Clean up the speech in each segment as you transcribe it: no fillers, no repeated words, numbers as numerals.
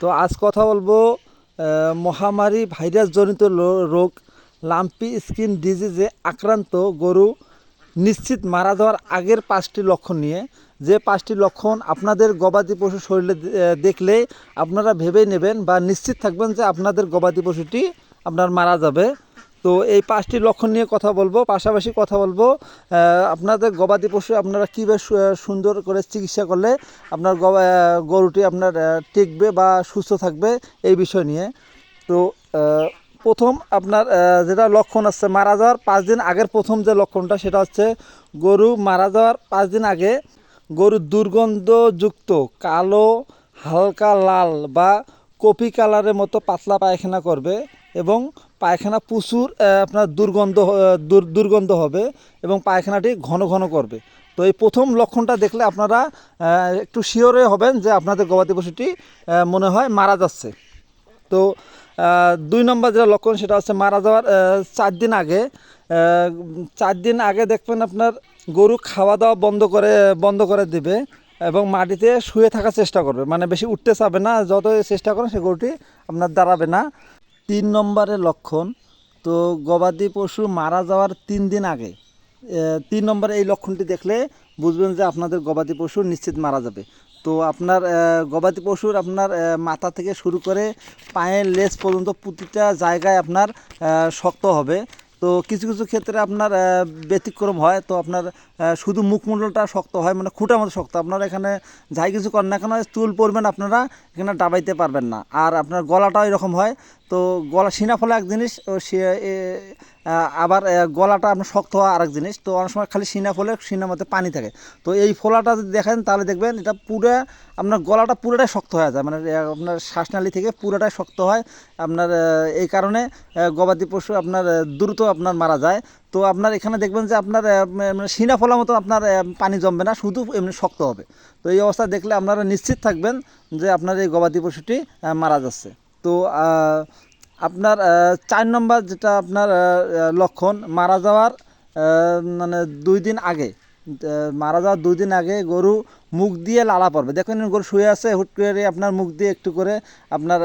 তো আজ কথা বলবো মহামারী ভাইরাসজনিত রোগ লাম্পি স্কিন ডিজিজে আক্রান্ত গরু নিশ্চিত মারা যাওয়ার আগের 5টি লক্ষণ নিয়ে। যে 5টি লক্ষণ আপনাদের গবাদি পশু শরীরে দেখলে আপনারা ভেবেই নেবেন বা নিশ্চিত থাকবেন যে আপনাদের গবাদি পশুটি আপনার মারা যাবে। তো এই 5টি লক্ষণ নিয়ে কথা বলবো, পাশাপাশি কথা বলবো আপনাদের গবাদি পশু আপনারা কীভাবে সুন্দর করে চিকিৎসা করলে আপনার গরুটি আপনার টিকবে বা সুস্থ থাকবে এই বিষয় নিয়ে। তো প্রথম আপনার যেটা লক্ষণ আছে মারা যাওয়ার 5 দিন আগের প্রথম যে লক্ষণটা সেটা হচ্ছে গরু মারা যাওয়ার 5 দিন আগে গরুর দুর্গন্ধযুক্ত কালো, হালকা লাল বা কফি কালারের মতো পাতলা পায়খানা করবে এবং পায়খানা প্রচুর আপনার দুর্গন্ধ হবে এবং পায়খানাটি ঘন ঘন করবে। তো এই প্রথম লক্ষণটা দেখলে আপনারা একটু শিওরে হবেন যে আপনাদের গবাদি পশুটি মনে হয় মারা যাচ্ছে। তো 2 নম্বর যেটা লক্ষণ সেটা হচ্ছে মারা যাওয়ার 4 দিন আগে 4 দিন আগে দেখবেন আপনার গরু খাওয়া দাওয়া বন্ধ করে দেবে এবং মাটিতে শুয়ে থাকার চেষ্টা করবে, মানে বেশি উঠতে চাবে না, যত চেষ্টা করেন সে গরুটি আপনার দাঁড়াবে না। 3 নম্বরের লক্ষণ, তো গবাদি পশু মারা যাওয়ার 3 দিন আগে 3 নম্বরে এই লক্ষণটি দেখলে বুঝবেন যে আপনাদের গবাদি পশু নিশ্চিত মারা যাবে। তো আপনার গবাদি পশুর আপনার মাথা থেকে শুরু করে পায়ের লেজ পর্যন্ত প্রতিটা জায়গায় আপনার শক্ত হবে। তো কিছু কিছু ক্ষেত্রে আপনার ব্যতিক্রম হয়, তো আপনার শুধু মুখমণ্ডলটা শক্ত হয়, মানে খুঁটার মতো শক্ত। আপনারা এখানে যাই কিছু করেন না কেন চুল পরবেন আপনারা এখানে ডাবাইতে পারবেন না। আর আপনার গলাটাও এরকম হয়। তো গলা সিনা ফলা এক জিনিস, আবার গলাটা আপনার শক্ত হওয়া আরেক জিনিস। তো অনেক সময় খালি সিনা ফলে সিনার মধ্যে পানি থাকে। তো এই ফোলাটা যদি দেখেন তাহলে দেখবেন এটা পুরো আপনার গলাটা পুরোটাই শক্ত হয়ে যায়, মানে আপনার শ্বাসনালী থেকে পুরোটাই শক্ত হয় আপনার। এই কারণে গবাদি পশু আপনার দ্রুত আপনার মারা যায়। তো আপনার এখানে দেখবেন যে আপনার মানে সিনা ফলার মতো আপনার পানি জমবে না, শুধু এমনি শক্ত হবে। তো এই অবস্থা দেখলে আপনারা নিশ্চিত থাকবেন যে আপনার এই গবাদি পশুটি মারা যাচ্ছে। তো আপনার 4 নম্বর যেটা আপনার লক্ষণ মারা যাওয়ার মানে 2 দিন আগে, মারা যাওয়ার 2 দিন আগে গরু মুখ দিয়ে লালা পড়বে। দেখবেন গরু শুয়ে আছে, হুট করে আপনার মুখ দিয়ে একটু করে আপনার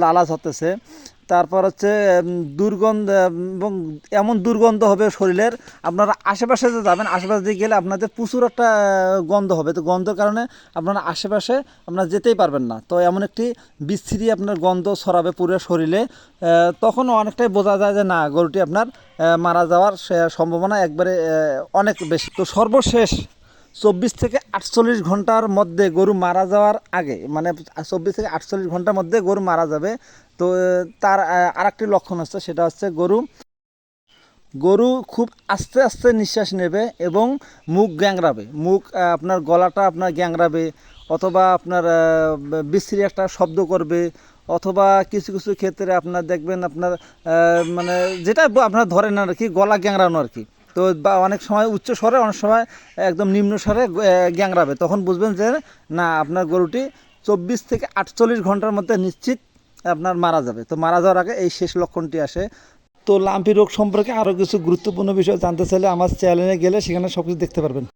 লালা ঝরতেছে। তারপর হচ্ছে দুর্গন্ধ, এবং এমন দুর্গন্ধ হবে শরীরের, আপনারা আশেপাশে যে যাবেন আশেপাশে দিয়ে গেলে আপনাদের প্রচুর একটা গন্ধ হবে। তো গন্ধের কারণে আপনারা আশেপাশে আপনারা যেতেই পারবেন না। তো এমন একটি বিশ্রী আপনার গন্ধ ছড়াবে পুরো শরীরে। তখন অনেকটাই বোঝা যায় যে না, গরুটি আপনার মারা যাওয়ার সম্ভাবনা একবারে অনেক বেশি। তো সর্বশেষ 24 থেকে 48 ঘন্টার মধ্যে গরু মারা যাওয়ার আগে, মানে 24 থেকে 48 ঘন্টার মধ্যে গরু মারা যাবে। তো তার আরেকটি লক্ষণ হচ্ছে সেটা হচ্ছে গরু খুব আস্তে আস্তে নিঃশ্বাস নেবে এবং মুখ গ্যাংরাবে, মুখ আপনার গলাটা আপনার গ্যাংরাবে, অথবা আপনার বিশ্রী একটা শব্দ করবে, অথবা কিছু কিছু ক্ষেত্রে আপনার দেখবেন আপনার মানে যেটা আপনার ধরেন আর কি গলা গ্যাংরানো আর কি। তো বা অনেক সময় উচ্চ স্বরে, অনেক সময় একদম নিম্ন স্বরে গ্যাংরাবে, তখন বুঝবেন যে না, আপনার গরুটি 24 থেকে 48 ঘন্টার মধ্যে নিশ্চিত আপনার মারা যাবে। তো মারা যাওয়ার আগে এই শেষ লক্ষণটি আসে। তো লাম্পি রোগ সম্পর্কে আরও কিছু গুরুত্বপূর্ণ বিষয় জানতে চাইলে আমার চ্যানেলে গেলে সেখানে সব কিছু দেখতে পারবেন।